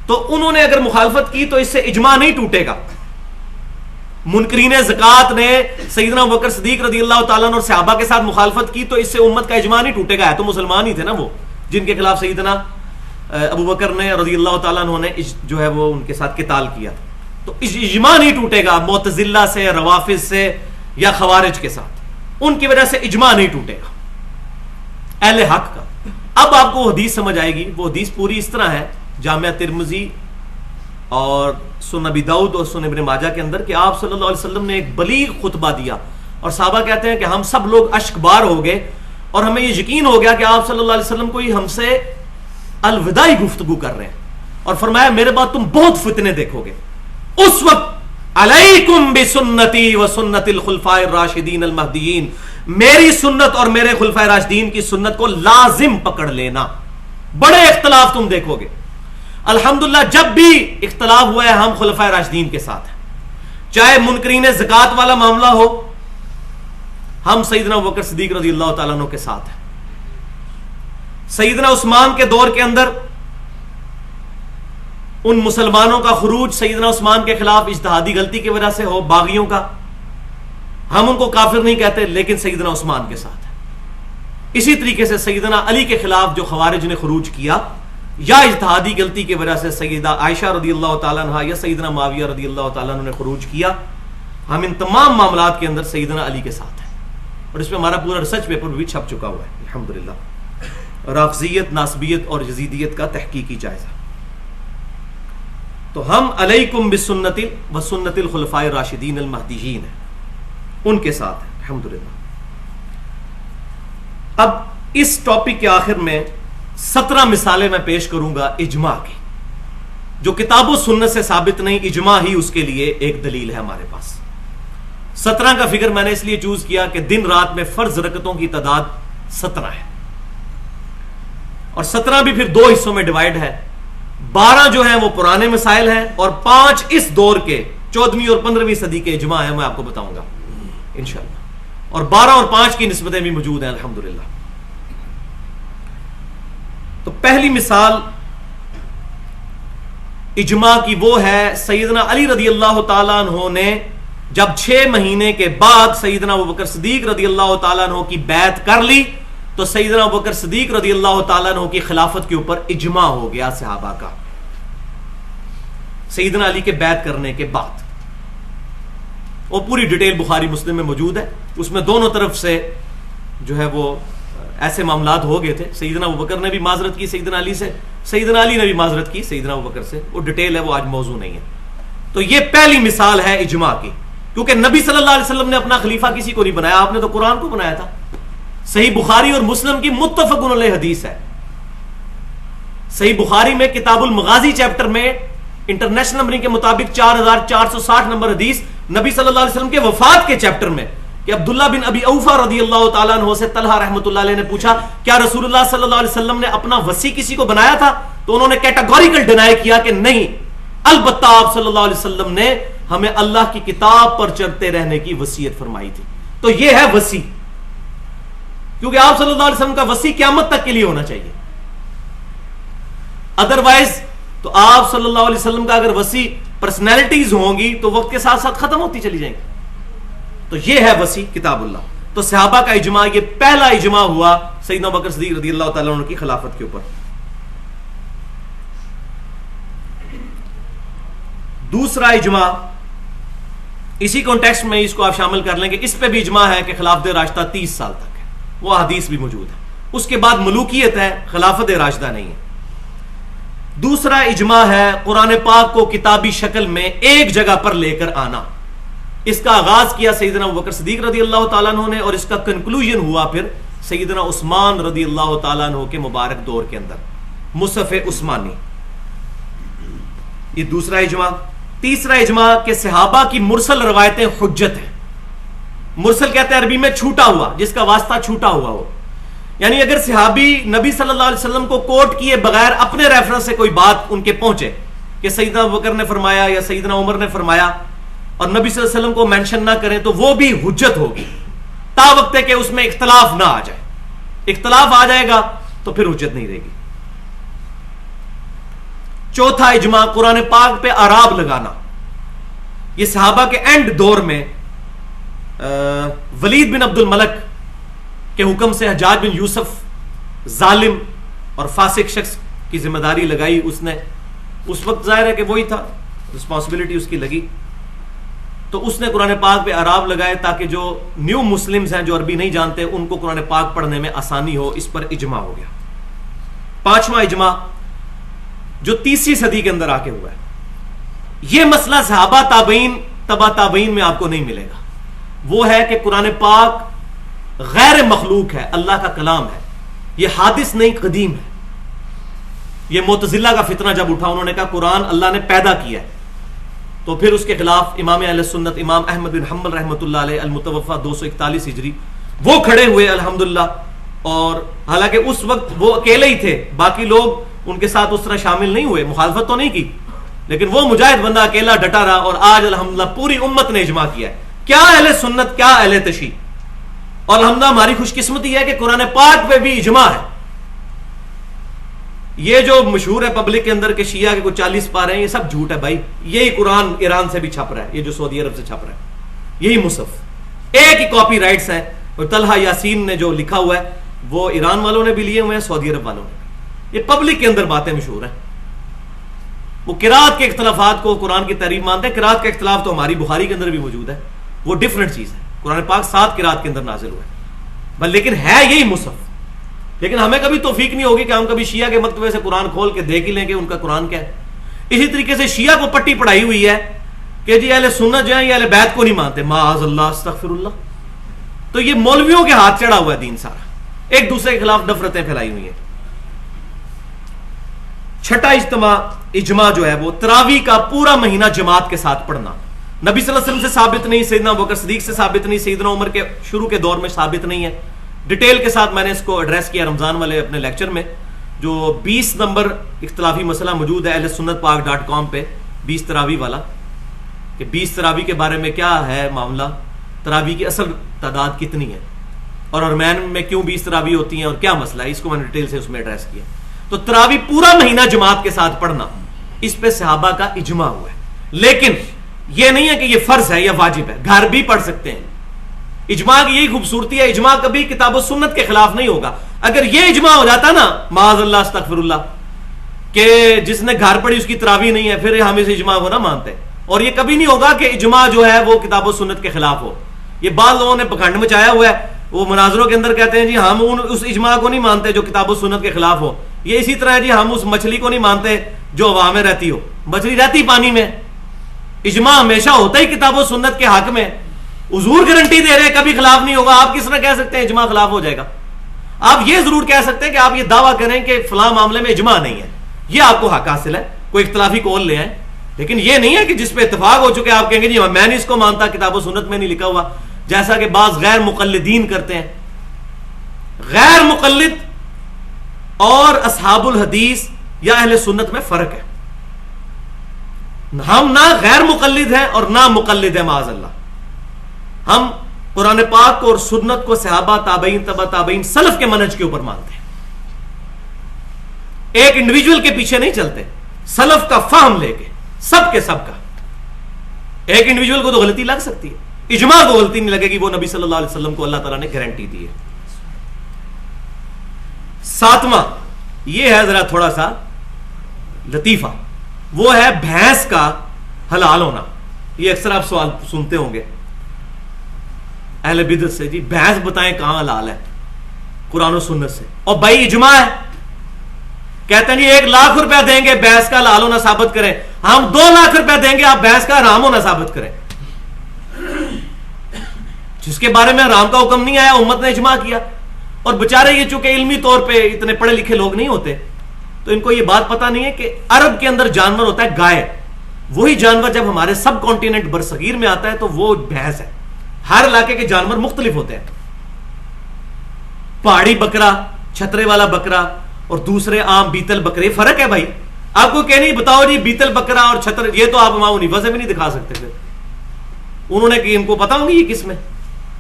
تو انہوں نے اگر مخالفت کی تو اس سے اجماع نہیں ٹوٹے گا. منکرین زکات نے سیدنا ابوبکر صدیق رضی اللہ تعالیٰ عنہ اور صحابہ کے ساتھ مخالفت کی تو اس سے امت کا اجماع نہیں ٹوٹے گا. ہے تو مسلمان ہی تھے نا وہ, جن کے خلاف سیدنا ابوبکر نے رضی اللہ تعالیٰ عنہ نے جو ہے وہ ان کے ساتھ قتال کیا, تو اجماع نہیں ٹوٹے گا معتزلہ سے, روافض سے یا خوارج کے ساتھ, ان کی وجہ سے اجماع نہیں ٹوٹے گا اہل حق کا. اب آپ کو وہ حدیث سمجھ آئے گی. وہ حدیث پوری اس طرح ہے جامعہ ترمذی اور سنن ابی داؤد اور سنن ابن ماجہ کے اندر کہ آپ صلی اللہ علیہ وسلم نے ایک بلیغ خطبہ دیا, اور صحابہ کہتے ہیں کہ ہم سب لوگ اشک بار ہو گئے, اور ہمیں یہ یقین ہو گیا کہ آپ صلی اللہ علیہ وسلم کوئی ہم سے الوداعی گفتگو کر رہے ہیں اور فرمایا میرے بعد تم بہت فتنے دیکھو گے. اس وقت علیکم بسنتی و سنت الخلفاء الراشدین المہدیین، میری سنت اور میرے خلفاء راشدین کی سنت کو لازم پکڑ لینا. بڑے اختلاف تم دیکھو گے. الحمدللہ جب بھی اختلاف ہوا ہے ہم خلفاء راشدین کے ساتھ ہیں، چاہے منکرین زکات والا معاملہ ہو، ہم سیدنا ابوبکر صدیق رضی اللہ تعالیٰ عنہ کے ساتھ ہیں. سیدنا عثمان کے دور کے اندر ان مسلمانوں کا خروج سیدنا عثمان کے خلاف اجتہادی غلطی کی وجہ سے ہو، باغیوں کا، ہم ان کو کافر نہیں کہتے لیکن سیدنا عثمان کے ساتھ ہے. اسی طریقے سے سیدنا علی کے خلاف جو خوارج نے خروج کیا یا اجتہادی غلطی کی وجہ سے سیدہ عائشہ رضی اللہ تعالیٰ عنہ یا سیدنا معاویہ رضی اللہ تعالیٰ عنہ نے خروج کیا، ہم ان تمام معاملات کے اندر سیدنا علی کے ساتھ ہیں. اور اس میں ہمارا پورا ریسرچ پیپر بھی چھپ چکا ہوا ہے الحمدللہ. رافضیت، ناصبیت اور یزیدیت کا تحقیقی جائزہ. تو ہم علیکم بسنت و سنت الخلفاء الراشدین المہدیین ہیں، ان کے ساتھ ہیں الحمدللہ. اب اس ٹاپک کے آخر میں 17 مثالیں میں پیش کروں گا اجماع کی، جو کتاب و سنت سے ثابت نہیں، اجماع ہی اس کے لیے ایک دلیل ہے ہمارے پاس. 17 کا فگر میں نے اس لیے چوز کیا کہ دن رات میں فرض رکعتوں کی تعداد 17 ہے، اور 17 بھی پھر 2 حصوں میں ڈیوائیڈ ہے. 12 جو ہیں وہ پرانے مسائل ہیں اور 5 اس دور کے 14ویں اور 15ویں صدی کے اجماع ہیں، میں آپ کو بتاؤں گا انشاءاللہ. اور 12 اور 5 کی نسبتیں بھی موجود ہیں الحمدللہ. تو پہلی مثال اجماع کی وہ ہے، سیدنا علی رضی اللہ تعالیٰ عنہ نے جب 6 مہینے کے بعد سیدنا ابوبکر صدیق رضی اللہ تعالیٰ عنہ کی بیعت کر لی تو سیدنا ابوبکر صدیق رضی اللہ تعالیٰ عنہ کی خلافت کے اوپر اجماع ہو گیا صحابہ کا، سیدنا علی کے بیعت کرنے کے بعد. وہ پوری ڈیٹیل بخاری مسلم میں موجود ہے. اس میں دونوں طرف سے جو ہے وہ ایسے معاملات ہو گئے تھے. سیدنا ابوبکر نے بھی معذرت کی سیدنا علی سے، سیدنا علی نے بھی معذرت کی سیدنا ابوبکر سے. وہ ڈیٹیل ہے، وہ آج موضوع نہیں ہے. تو یہ پہلی مثال ہے اجماع کی، کیونکہ نبی صلی اللہ علیہ وسلم نے اپنا خلیفہ کسی کو نہیں بنایا، آپ نے تو قرآن کو بنایا تھا. صحیح بخاری اور مسلم کی متفق علیہ حدیث ہے. صحیح بخاری میں کتاب المغازی چیپٹر میں انٹرنیشنل نمبرنگ کے مطابق 4460 نمبر حدیث، نبی صلی اللہ علیہ وسلم کے وفات کے چیپٹر میں کہ عبداللہ بن ابی اوفا رضی اللہ تعالیٰ عنہ سے طلحہ رحمۃ اللہ علیہ نے پوچھا کیا رسول اللہ صلی اللہ علیہ وسلم نے اپنا وصی کسی کو بنایا تھا؟ تو انہوں نے کیٹاگوریکل ڈینائی کیا کہ نہیں، البتہ آپ صلی اللہ علیہ وسلم نے ہمیں اللہ کی کتاب پر چلتے رہنے کی وصیت فرمائی تھی. تو یہ ہے وصی، کیونکہ آپ صلی اللہ علیہ وسلم کا وصی قیامت تک کے لیے ہونا چاہیے. ادروائز تو آپ صلی اللہ علیہ وسلم کا اگر وصی پرسنالٹیز ہوں گی تو وقت کے ساتھ ساتھ ختم ہوتی چلی جائیں گی. تو یہ ہے وصی کتاب اللہ. تو صحابہ کا اجماع، یہ پہلا اجماع ہوا سیدنا ابوبکر صدیق رضی اللہ تعالیٰ عنہ کی خلافت کے اوپر. دوسرا اجماع اسی کانٹیکسٹ میں اس کو آپ شامل کر لیں کہ اس پہ بھی اجماع ہے کہ خلافت راشدہ 30 سال تک ہے، وہ حدیث بھی موجود ہے. اس کے بعد ملوکیت ہے، خلافت راشدہ نہیں ہے. دوسرا اجماع ہے قرآن پاک کو کتابی شکل میں ایک جگہ پر لے کر آنا. اس کا آغاز کیا سیدنا ابوبکر صدیق رضی اللہ تعالیٰ عنہ نے، اور اس کا کنکلوژن ہوا پھر سیدنا عثمان رضی اللہ تعالیٰ عنہ کے مبارک دور کے اندر، مصحف عثمانی. یہ دوسرا اجماع. تیسرا اجماع کہ صحابہ کی مرسل روایتیں حجت ہیں. مرسل کہتے ہیں عربی میں چھوٹا ہوا، جس کا واسطہ چھوٹا ہوا ہو. یعنی اگر صحابی نبی صلی اللہ علیہ وسلم کو کوٹ کیے بغیر اپنے ریفرنس سے کوئی بات ان کے پہنچے کہ سیدنا ابوبکر نے فرمایا یا سیدنا عمر نے فرمایا، اور نبی صلی اللہ علیہ وسلم کو مینشن نہ کریں، تو وہ بھی حجت ہوگی تا وقت کہ اس میں اختلاف نہ آ جائے. اختلاف آ جائے گا تو پھر حجت نہیں رہے گی. چوتھا اجماع قرآن پاک پہ اعراب لگانا. یہ صحابہ کے اینڈ دور میں ولید بن عبد الملک کے حکم سے حجاج بن یوسف ظالم اور فاسق شخص کی ذمہ داری لگائی. اس نے اس وقت ظاہر ہے کہ وہی تھا، رسپانسبلٹی اس کی لگی، تو اس نے قرآن پاک پہ اعراب لگائے تاکہ جو نیو مسلمز ہیں جو عربی نہیں جانتے ان کو قرآن پاک پڑھنے میں آسانی ہو. اس پر اجماع ہو گیا. پانچواں اجماع جو 30ویں صدی کے اندر آ کے ہوا ہے، یہ مسئلہ صحابہ تابعین تبا تابعین میں آپ کو نہیں ملے گا. وہ ہے کہ قرآن پاک غیر مخلوق ہے، اللہ کا کلام ہے، یہ حادث نہیں قدیم ہے. یہ معتزلہ کا فتنہ جب اٹھا، انہوں نے کہا قرآن اللہ نے پیدا کیا ہے، تو پھر اس کے خلاف امام اہل سنت امام احمد بن حنبل رحمۃ اللہ علیہ المتوفی 241 ہجری وہ کھڑے ہوئے الحمدللہ، اور حالانکہ اس وقت وہ اکیلے ہی تھے، باقی لوگ ان کے ساتھ اس طرح شامل نہیں ہوئے، مخالفت تو نہیں کی، لیکن وہ مجاہد بندہ اکیلا ڈٹا رہا، اور آج الحمدللہ پوری امت نے اجماع کیا ہے. کیا اہل سنت، کیا اہل تشیع. اور الحمدللہ ہماری خوش قسمتی ہے کہ قرآن پاک پہ بھی اجماع ہے. یہ جو مشہور ہے پبلک کے اندر کہ شیعہ کے کچھ 40 پارے ہیں، یہ سب جھوٹ ہے بھائی. یہی قرآن ایران سے بھی چھپ رہا ہے، یہ جو سعودی عرب سے چھپ رہا ہے، یہی مصحف، ایک ہی کاپی رائٹس ہیں. اور طلحہ یاسین نے جو لکھا ہوا ہے وہ ایران والوں نے بھی لیے ہوئے ہیں، سعودی عرب والوں نے. یہ پبلک کے اندر باتیں مشہور ہیں. وہ قرات کے اختلافات کو قرآن کی تعریف مانتے ہیں. قرات کا اختلاف تو ہماری بخاری کے اندر بھی موجود ہے، وہ ڈفرنٹ چیز ہے. قرآن پاک 7 قرات کے اندر نازل ہوا ہے، لیکن ہے یہی مصحف. لیکن ہمیں کبھی توفیق نہیں ہوگی کہ ہم کبھی شیعہ کے مکتبے سے قرآن کھول کے دیکھ ہی لیں کہ ان کا قرآن کیا ہے. اسی طریقے سے شیعہ کو پٹی پڑھائی ہوئی ہے کہ جی اہل سنت جو ہے یہ اہل بیت کو نہیں مانتے، معاذ اللہ استغفر اللہ. تو یہ مولویوں کے ہاتھ چڑھا ہوا ہے دین سارا، ایک دوسرے کے خلاف نفرتیں پھیلائی ہوئی ہیں. چھٹا اجماع جو ہے وہ تراویح کا پورا مہینہ جماعت کے ساتھ پڑھنا. نبی صلی اللہ علیہ وسلم سے ثابت نہیں، سیدنا ابوبکر صدیق سے ثابت نہیں، سیدنا عمر کے شروع کے دور میں ثابت نہیں ہے. ڈیٹیل کے ساتھ میں نے اس کو ایڈریس کیا رمضان والے اپنے لیکچر میں. جو 20 نمبر اختلافی مسئلہ موجود ہے اہل سنت پاک .com پہ، 20 تراویح والا، کہ 20 تراویح کے بارے میں کیا ہے معاملہ، تراویح کی اصل تعداد کتنی ہے، اور ارمین میں کیوں 20 تراویح ہوتی ہیں اور کیا مسئلہ ہے، اس کو میں نے ڈیٹیل سے اس میں ایڈریس کیا. تو تراویح پورا مہینہ جماعت کے ساتھ پڑھنا، اس پہ صحابہ کا اجماع ہوا ہے. لیکن یہ نہیں ہے کہ یہ فرض ہے یا واجب ہے، گھر بھی پڑھ سکتے ہیں. اجماع کی یہی خوبصورتی ہے، اجماع کبھی کتاب و سنت کے خلاف نہیں ہوگا. اگر یہ اجماع ہو جاتا نا معاذ اللہ استغفر اللہ کہ جس نے گھر پڑھی اس کی تراویح نہیں ہے، پھر ہم اس اجماع کو نہ مانتے. اور یہ کبھی نہیں ہوگا کہ اجماع جو ہے وہ کتاب و سنت کے خلاف ہو. یہ بعض لوگوں نے پکھنڈ مچایا ہوا ہے، وہ مناظروں کے اندر کہتے ہیں جی ہم اس اجماع کو نہیں مانتے جو کتاب و سنت کے خلاف ہو. یہ اسی طرح ہے جی ہم اس مچھلی کو نہیں مانتے جو ہوا میں رہتی ہو. مچھلی رہتی پانی میں، اجماع ہمیشہ ہوتا ہی کتاب و سنت کے حق میں. حضور گارنٹی دے رہے ہیں کبھی خلاف نہیں ہوگا. آپ کس طرح کہہ سکتے ہیں اجماع خلاف ہو جائے گا؟ آپ یہ ضرور کہہ سکتے ہیں کہ آپ یہ دعویٰ کریں کہ فلاں معاملے میں اجماع نہیں ہے، یہ آپ کو حق حاصل ہے، کوئی اختلافی قول لے آئیں. لیکن یہ نہیں ہے کہ جس پہ اتفاق ہو چکے آپ کہیں گے جی میں نہیں اس کو مانتا، کتاب و سنت میں نہیں لکھا ہوا. جیسا کہ بعض غیر مقلدین کرتے ہیں. غیر مقلد اور اصحاب الحدیث یا اہل سنت میں فرق ہے. ہم نہ غیر مقلد ہیں اور نہ مقلد ہیں معاذ اللہ. ہم قرآن پاک کو اور سنت کو صحابہ تابعین تبع تابعین سلف کے منہج کے اوپر مانتے ہیں. ایک انڈیویجول کے پیچھے نہیں چلتے، سلف کا فہم لے کے سب کے سب کا. ایک انڈیویجول کو تو غلطی لگ سکتی ہے، اجماع کو غلطی نہیں لگے گی، وہ نبی صلی اللہ علیہ وسلم کو اللہ تعالیٰ نے گارنٹی دی ہے. ساتواں یہ ہے ذرا تھوڑا سا لطیفہ، وہ ہے بھینس کا حلال ہونا. یہ اکثر آپ سوال سنتے ہوں گے اہل بدعت سے، جی بھینس بتائیں کہاں حلال ہے قرآن و سنت سے. اور بھائی اجماع ہے، کہتے ہیں جی 1 لاکھ روپیہ دیں گے بھینس کا حلال ہونا ثابت کریں. ہم 2 لاکھ روپیہ دیں گے آپ بھینس کا حرام ہونا ثابت کریں. جس کے بارے میں حرام کا حکم نہیں آیا امت نے اجماع کیا. اور بےچارے یہ چونکہ علمی طور پہ اتنے پڑھے لکھے لوگ نہیں ہوتے تو ان کو یہ بات پتا نہیں ہے کہ عرب کے اندر جانور ہوتا ہے گائے. وہی جانور جب ہمارے سب کانٹیننٹ برصغیر میں آتا ہے تو وہ بھینس ہے. ہر علاقے کے جانور مختلف ہوتے ہیں. پہاڑی بکرا، چھترے والا بکرا اور دوسرے عام بیتل بکرے، فرق ہے بھائی. آپ کو کہنے بتاؤ جی بیتل بکرا اور چھتر، یہ تو آپ امام حنیفہ سے بھی نہیں دکھا سکتے تھے. انہوں نے کہ ان کو پتا ہوگی یہ قسم ہے.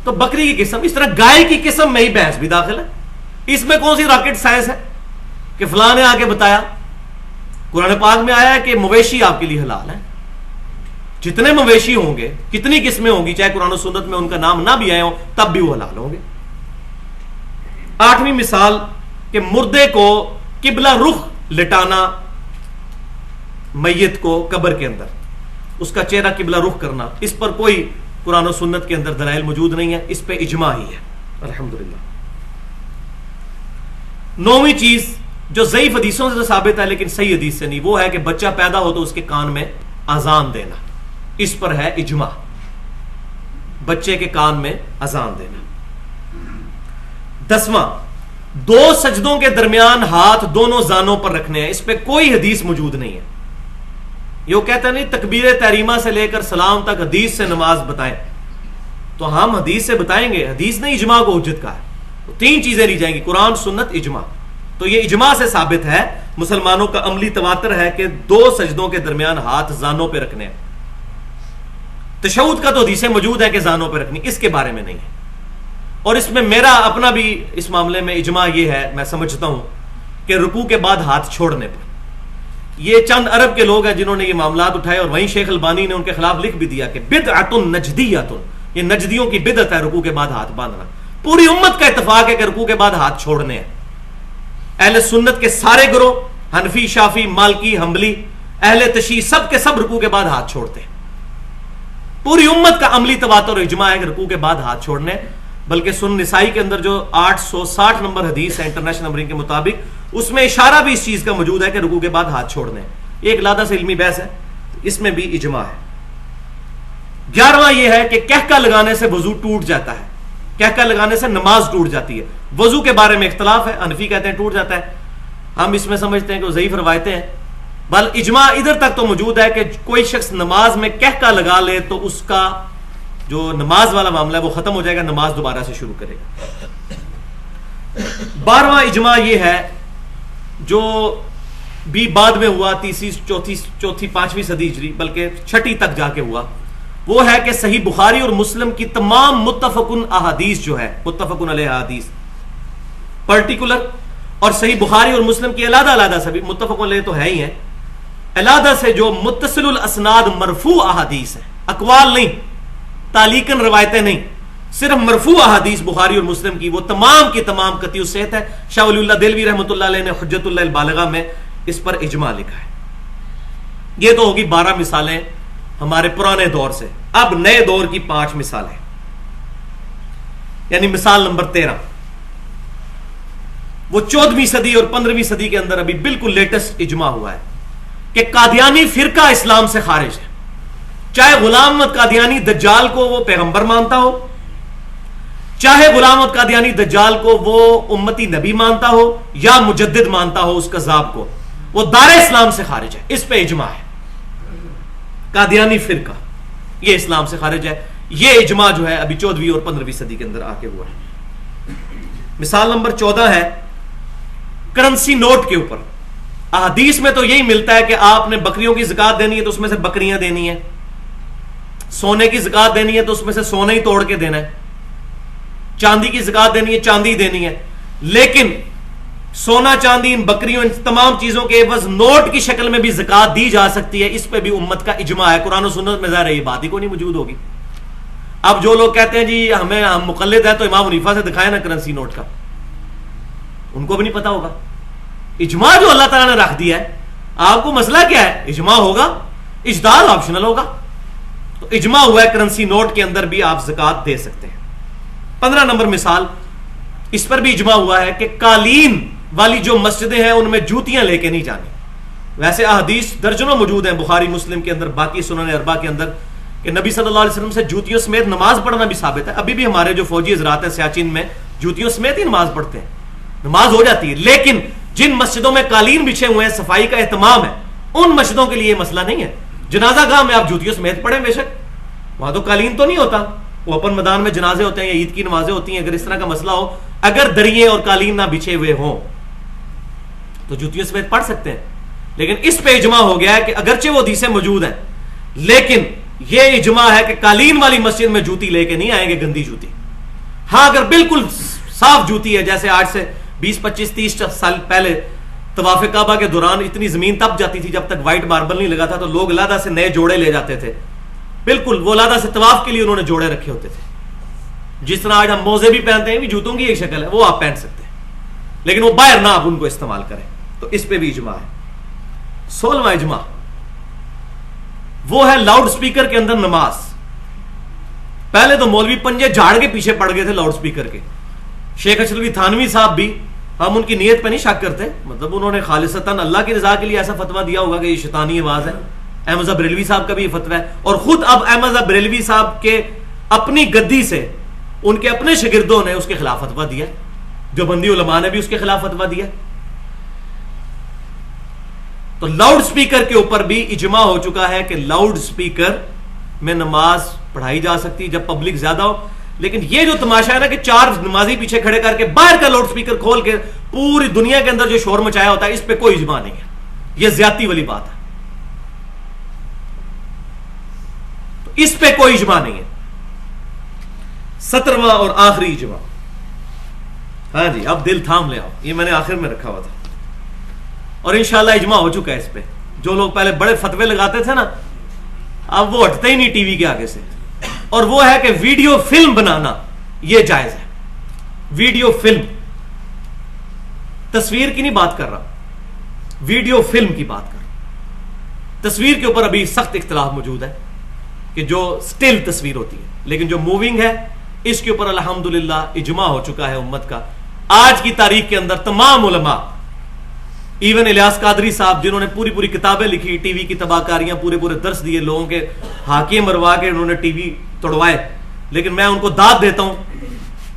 تو بکری کی قسم، اس طرح گائے کی قسم میں ہی بھینس بھی داخل ہے. اس میں کون سی راکٹ سائنس ہے کہ فلاں نے آ کے بتایا؟ قرآن پاک میں آیا ہے کہ مویشی آپ کے لیے حلال ہے. جتنے مویشی ہوں گے، کتنی قسمیں ہوں گی، چاہے قرآن و سنت میں ان کا نام نہ بھی آئے ہوں تب بھی وہ حلال ہوں گے. 8ویں مثال کہ مردے کو قبلہ رخ لٹانا، میت کو قبر کے اندر اس کا چہرہ قبلہ رخ کرنا، اس پر کوئی قرآن و سنت کے اندر دلائل موجود نہیں ہے، اس پہ اجماع ہی ہے الحمدللہ. 9ویں چیز جو ضعیف حدیثوں سے ثابت ہے لیکن صحیح حدیث سے نہیں، وہ ہے کہ بچہ پیدا ہو تو اس کے کان میں اذان دینا. اس پر ہے اجماع، بچے کے کان میں اذان دینا. 10واں دو سجدوں کے درمیان ہاتھ دونوں زانوں پر رکھنے ہیں، اس پہ کوئی حدیث موجود نہیں ہے. یہ وہ کہتا نہیں تکبیر تحریمہ سے لے کر سلام تک حدیث سے نماز بتائیں، تو ہم حدیث سے بتائیں گے. حدیث نے اجماع کو حجت کہا ہے. تین چیزیں لی جائیں گی، قرآن، سنت، اجماع. تو یہ اجماع سے ثابت ہے، مسلمانوں کا عملی تواتر ہے کہ دو سجدوں کے درمیان ہاتھ زانوں پہ رکھنے ہیں. تشہد کا تو حدیثیں موجود ہے کہ زانوں پہ رکھنی، اس کے بارے میں نہیں ہے. اور اس میں میرا اپنا بھی اس معاملے میں اجماع یہ ہے، میں سمجھتا ہوں کہ رکوع کے بعد ہاتھ چھوڑنے پر. یہ چند عرب کے لوگ ہیں جنہوں نے یہ معاملات اٹھائے، اور وہیں شیخ البانی نے ان کے خلاف لکھ بھی دیا کہ بدعۃ نجدیۃ، یہ نجدیوں کی بدعت ہے رکوع کے بعد ہاتھ باندھنا. پوری امت کا اتفاق ہے کہ رکوع کے بعد ہاتھ چھوڑنے ہیں. اہل سنت کے سارے گروہ، حنفی، شافعی، مالکی، حنبلی، اہل تشیع، سب کے سب رکوع کے بعد ہاتھ چھوڑتے ہیں. پوری امت کا عملی تواتر اور اجماع ہے کہ رکوع کے بعد ہاتھ چھوڑنے. بلکہ سنن نسائی کے اندر جو 860 نمبر حدیث ہے انٹرنیشنل نمبرنگ کے مطابق، اس میں اشارہ بھی اس چیز کا موجود ہے کہ رکوع کے بعد ہاتھ چھوڑنے. یہ ایک علیحدہ سے علمی بحث ہے، اس میں بھی اجماع ہے. 11واں یہ ہے کہ کہکہ لگانے سے وضو ٹوٹ جاتا ہے، کہکہ لگانے سے نماز ٹوٹ جاتی ہے. وضو کے بارے میں اختلاف ہے، حنفی کہتے ہیں ٹوٹ جاتا ہے، ہم اس میں سمجھتے ہیں کہ وہ ضعیف روایتیں ہیں. بل اجماع ادھر تک تو موجود ہے کہ کوئی شخص نماز میں کہکہ لگا لے تو اس کا جو نماز والا معاملہ ہے وہ ختم ہو جائے گا، نماز دوبارہ سے شروع کرے گا. 12واں اجماع یہ ہے جو بھی بعد میں ہوا، تیسری، چوتھی، 5ویں صدی ہجری، بلکہ 6 تک جا کے ہوا. وہ ہے کہ صحیح بخاری اور مسلم کی تمام متفقن احادیث جو ہے، متفقن علیہ احادیث پرٹیکولر، اور صحیح بخاری اور مسلم کی علیحدہ سے بھی متفقن علیہ تو ہے ہی ہیں، علیحدہ سے جو متصل الاسناد مرفوع احادیث ہیں، اقوال نہیں، تعلیقاً روایتیں نہیں، صرف مرفوع احادیث بخاری اور مسلم کی، وہ تمام کی تمام قطعی الصحت ہے. شاہ ولی اللہ دہلوی رحمۃ اللہ علیہ نے حجت اللہ البالغہ میں اس پر اجماع لکھا ہے. یہ تو ہوگی 12 مثالیں ہمارے پرانے دور سے. اب نئے دور کی 5 مثالیں، یعنی مثال نمبر 13، وہ 14ویں صدی اور 15ویں صدی کے اندر ابھی بالکل لیٹسٹ اجماع ہوا ہے کہ قادیانی فرقہ اسلام سے خارج ہے. چاہے غلام احمد قادیانی دجال کو وہ پیغمبر مانتا ہو، چاہے غلام احمد قادیانی دجال کو وہ امتی نبی مانتا ہو یا مجدد مانتا ہو اس کذاب کو، وہ دار اسلام سے خارج ہے. اس پہ اجماع ہے. قادیانی فرقہ یہ اسلام سے خارج ہے. یہ اجماع جو ہے ابھی 14ویں اور 15ویں صدی کے اندر آ کے ہوا ہے. مثال نمبر 14 ہے کرنسی نوٹ کے اوپر. احادیث میں تو یہی ملتا ہے کہ آپ نے بکریوں کی زکات دینی ہے تو اس میں سے بکریاں دینی ہیں، سونے کی زکات دینی ہے تو اس میں سے سونا ہی توڑ کے دینا ہے، چاندی کی زکات دینی ہے چاندی دینی ہے. لیکن سونا، چاندی، ان بکریوں، ان تمام چیزوں کے عوض نوٹ کی شکل میں بھی زکات دی جا سکتی ہے. اس پہ بھی امت کا اجماع ہے. قرآن و سنت میں ظاہر ہے یہ بات ہی کو نہیں موجود ہوگی. اب جو لوگ کہتے ہیں جی ہم مقلد ہے تو امام حنیفہ سے دکھائے نا کرنسی نوٹ کا، ان کو بھی نہیں پتا ہوگا. اجماع جو اللہ تعالیٰ نے رکھ دیا ہے، آپ کو مسئلہ کیا ہے؟ اجماع ہوگا، اجتہاد آپشنل ہوگا. تو اجماع ہوا ہے کرنسی نوٹ کے اندر بھی آپ زکات دے سکتے ہیں. 15 نمبر مثال، اس پر بھی اجماع ہوا ہے کہ قالین والی جو مسجدیں ہیں ان میں جوتیاں لے کے نہیں جانی. ویسے احادیث درجنوں موجود ہیں بخاری مسلم کے اندر، باقی سنن اربعہ کے اندر، کہ نبی صلی اللہ علیہ وسلم سے جوتیوں سمیت نماز پڑھنا بھی ثابت ہے. ابھی بھی ہمارے جو فوجی حضرات ہیں سیاچین میں جوتیوں سمیت ہی نماز پڑھتے ہیں، نماز ہو جاتی ہے. لیکن جن مسجدوں میں قالین بچھے ہوئے ہیں، صفائی کا اہتمام ہے، ان مسجدوں کے لیے یہ مسئلہ نہیں ہے. جنازہ گاہ میں آپ جوتیوں سمیت پڑھیں بے شک، وہاں تو قالین تو نہیں ہوتا، وہ اوپن میدان میں جنازے ہوتے ہیں یا عید کی نمازیں ہوتی ہیں. اگر اس طرح کا مسئلہ ہو، اگر دریے اور قالین نہ بچھے ہوئے ہوں تو جوتیوں سمیت پڑھ سکتے ہیں. لیکن اس پہ اجماع ہو گیا ہے کہ اگرچہ وہ حدیثیں موجود ہیں، لیکن یہ اجماع ہے کہ قالین والی مسجد میں جوتی لے کے نہیں آئیں گے، گندی جوتی. ہاں اگر بالکل صاف جوتی ہے، جیسے آج سے 20 25 30 سال پہلے طواف کعبہ کے دوران اتنی زمین تپ جاتی تھی جب تک وائٹ ماربل نہیں لگا تھا، تو لوگ علیحدہ سے نئے جوڑے لے جاتے تھے. بالکل وہ علیحدہ سے طواف کے لیے انہوں نے جوڑے رکھے ہوتے تھے. جس طرح آج ہم موزے بھی پہنتے ہیں، بھی جوتوں کی ایک شکل ہے، وہ آپ پہن سکتے ہیں، لیکن وہ باہر نہ آپ ان کو استعمال کریں. تو اس پہ بھی اجماع ہے. 16واں اجماع وہ ہے لاؤڈ سپیکر کے اندر نماز. پہلے تو مولوی پنجے جھاڑ کے پیچھے پڑ گئے تھے لاؤڈ سپیکر کے. شیخ اشرفی تھانوی صاحب بھی، ہم ان کی نیت پہ نہیں شک کرتے، مطلب انہوں نے خالصتاً اللہ کی رضا کے لیے ایسا فتویٰ دیا ہوگا کہ یہ شیطانی آواز ہے. احمد بریلوی صاحب کا بھی یہ فتویٰ ہے، اور خود اب احمد بریلوی صاحب کے اپنی گدی سے ان کے اپنے شاگردوں نے اس کے خلاف فتویٰ دیا. جو بندی علماء نے بھی اس کے خلاف فتویٰ دیا. تو لاؤڈ سپیکر کے اوپر بھی اجماع ہو چکا ہے کہ لاؤڈ سپیکر میں نماز پڑھائی جا سکتی جب پبلک زیادہ ہو. لیکن یہ جو تماشا ہے نا کہ 4 نمازی پیچھے کھڑے کر کے باہر کا لاؤڈ سپیکر کھول کے پوری دنیا کے اندر جو شور مچایا ہوتا ہے، اس پہ کوئی اجماع نہیں ہے. یہ زیادتی والی بات ہے. تو اس پہ کوئی اجماع نہیں ہے. 17واں اور آخری اجماع. ہاں جی، اب دل تھام لے آؤ، یہ میں نے آخر میں رکھا ہوا تھا اور انشاءاللہ اجماع ہو چکا ہے اس پہ. جو لوگ پہلے بڑے فتوے لگاتے تھے نا، اب وہ ہٹتے ہی نہیں ٹی وی کے آگے سے. اور وہ ہے کہ ویڈیو فلم بنانا یہ جائز ہے. ویڈیو فلم، تصویر کی نہیں بات کر رہا، ویڈیو فلم کی بات کر رہا. تصویر کے اوپر ابھی سخت اختلاف موجود ہے کہ جو سٹل تصویر ہوتی ہے، لیکن جو موونگ ہے اس کے اوپر الحمدللہ اجماع ہو چکا ہے امت کا. آج کی تاریخ کے اندر تمام علماء، ایون الیاس قادری صاحب جنہوں نے پوری پوری کتابیں لکھی، ٹی وی کی تباہ کاریاں، پورے پورے درس دیے لوگوں کے، ہاکے مروا کے انہوں نے ٹی وی توڑوائے، لیکن میں ان کو داد دیتا ہوں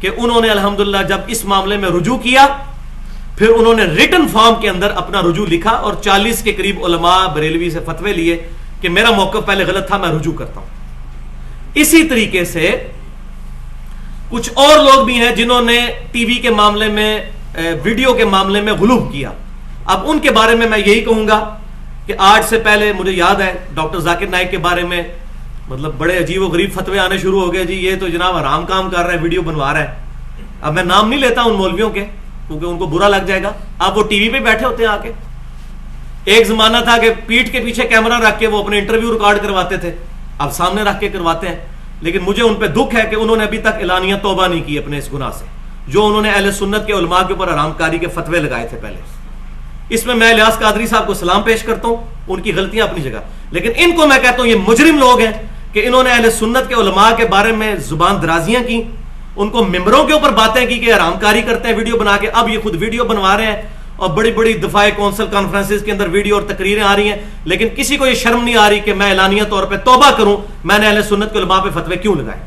کہ انہوں نے الحمدللہ جب اس معاملے میں رجوع کیا، پھر انہوں نے ریٹن فارم کے اندر اپنا رجوع لکھا اور 40 کے قریب علماء بریلوی سے فتوے لیے کہ میرا موقف پہلے غلط تھا، میں رجوع کرتا ہوں. اسی طریقے سے کچھ اور لوگ بھی ہیں جنہوں نے ٹی وی کے معاملے میں، ویڈیو کے معاملے میں غلو کیا. اب ان کے بارے میں یہی کہوں گا کہ آج سے پہلے مجھے یاد ہے ڈاکٹر ذاکر نائک کے بارے میں مطلب بڑے عجیب و غریب فتوے آنے شروع ہو گئے. جی یہ تو جناب حرام کام کر رہا ہے، ویڈیو بنوا رہا ہے. اب میں نام نہیں لیتا ان مولویوں کے کیونکہ ان کو برا لگ جائے گا. اب وہ ٹی وی پہ بیٹھے ہوتے ہیں آ کے. ایک زمانہ تھا کہ پیٹھ کے پیچھے کیمرہ رکھ کے وہ اپنے انٹرویو ریکارڈ کرواتے تھے، اب سامنے رکھ کے کرواتے ہیں. لیکن مجھے ان پہ دکھ ہے کہ انہوں نے ابھی تک اعلانیہ توبہ نہیں کی اپنے اس گناہ سے جو انہوں نے اہل سنت کے علماء کے اوپر حرام کاری کے فتوے لگائے تھے پہلے. اس میں الیاس قادری صاحب کو سلام پیش کرتا ہوں، ان کی غلطیاں اپنی جگہ، لیکن ان کو میں کہتا ہوں یہ مجرم لوگ ہیں کہ انہوں نے اہل سنت کے علماء کے بارے میں زبان درازیاں کی، ان کو ممبروں کے اوپر باتیں کی کہ حرام کاری کرتے ہیں ویڈیو بنا کے. اب یہ خود ویڈیو بنوا رہے ہیں اور بڑی بڑی دفاع کونسل کانفرنسز کے اندر ویڈیو اور تقریریں آ رہی ہیں، لیکن کسی کو یہ شرم نہیں آ رہی کہ میں اعلانیہ طور پہ توبہ کروں میں نے اہل سنت کے علماء پہ فتوے کیوں لگائے.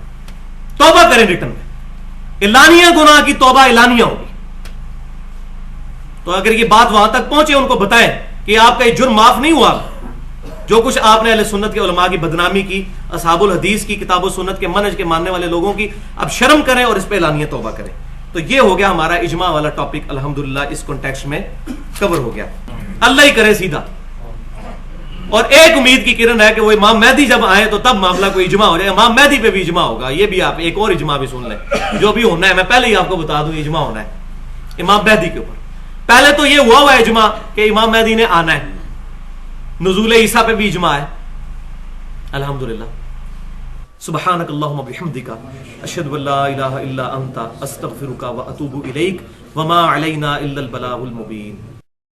توبہ کریں ریٹن میں. اعلانیہ گناہ کی توبہ اعلانیہ ہوگی. تو اگر یہ بات وہاں تک پہنچے ان کو بتائیں کہ آپ کا یہ جرم معاف نہیں ہوا، جو کچھ آپ نے اہل سنت کے علماء کی بدنامی کی، اصحاب الحدیث کی، کتاب و سنت کے منہج کے ماننے والے لوگوں کی، اب شرم کریں اور اس پہ اعلانیہ توبہ کریں. تو یہ ہو گیا ہمارا اجماع والا ٹاپک، الحمدللہ اس کانٹیکسٹ میں کور ہو گیا. اللہ ہی کرے سیدھا. اور ایک امید کی کرن ہے کہ وہ امام مہدی جب آئے تو تب معاملہ کوئی اجماع ہو جائے. امام مہدی پہ بھی اجماع ہوگا. یہ بھی آپ ایک اور اجماع بھی سن لیں جو بھی ہونا ہے، میں پہلے ہی آپ کو بتا دوں اجماع ہونا ہے امام مہدی کے اوپر. پہلے تو یہ ہوا ہے اجماع کہ امام مہدی نے آنا ہے. نزول عیسیٰ پہ بھی اجماع ہے الحمدللہ. سبحانک اللہم بحمدک اشہد ان لا الہ الا انت استغفرک واتوب الیک وما علینا الا البلاغ المبین.